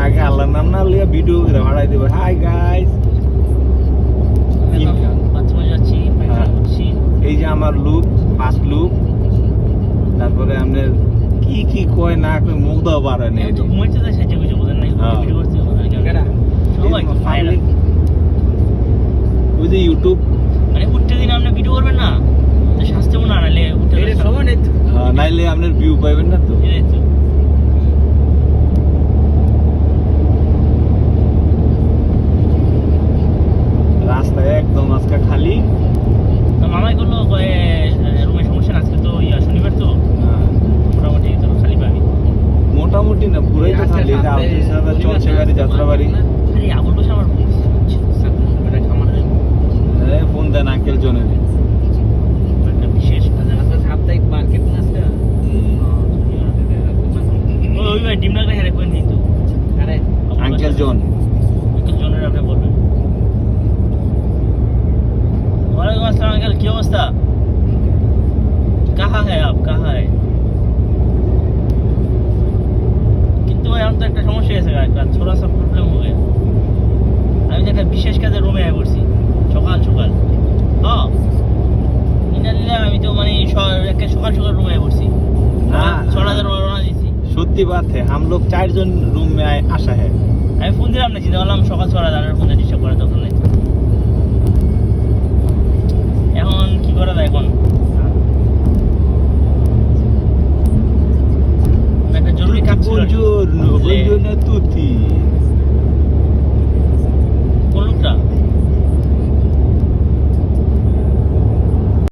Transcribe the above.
आगे अल्लाह नाम ना लिया वीडियो भाड़ा दे हाय गाइस এই যে আমার লুক ফার্স্ট লুক তারপরে আমরা কি কি কয় না কই মুখ দাও পারে না তো ঘুমাইতে যাই সেটা কিছু বলেন নাই ভিডিও করতে কেডা সবাই ফাইনাল ওই যে ইউটিউব মানে উঠতে দিন আপনি ভিডিও করবেন না তো শাস্তি মনে আনালে উঠতে সময় নেই নাইলে আপনার ভিউ পাবেন না তো এই তো রাস্তায় একদম আজকে খালি মামাই করলো রুমের সমস্যা আজকে তো শনিবার তো মোটামুটি তো খালি পাবি মোটামুটি না পুরাই তো খালি চলছে গাড়ি যাত্রাবাড়ি আরে আবুল বসে আমার ফোন দেন আঙ্কেল জনের একটা বিশেষ সাপ্তাহিক মার্কেট না আজকে ওই ভাই ডিম লাগলে হেরে করে নিত আরে আঙ্কেল জনের আপনি বলবেন वालेकुम अस्सलाम अंकल क्या अवस्था कहाँ है आप कहाँ है কিন্তু ভাই আমার তো একটা সমস্যা হয়েছে একটা ছোট সা প্রবলেম হয়ে আমি তো একটা বিশেষ কাজে রুমে আই পড়ছি সকাল সকাল হ্যাঁ ইনালিলে আমি তো মানে সকাল সকাল রুমে আই পড়ছি না 6000 রওনা দিছি সত্যি बात है हम लोग 4 जन रूम में आशा है আমি ফোন দিলাম না চিন্তা করলাম সকাল 6000 এর ফোনে ডিস্টার্ব করার দরকার নাই এখন কি করা যায় এখন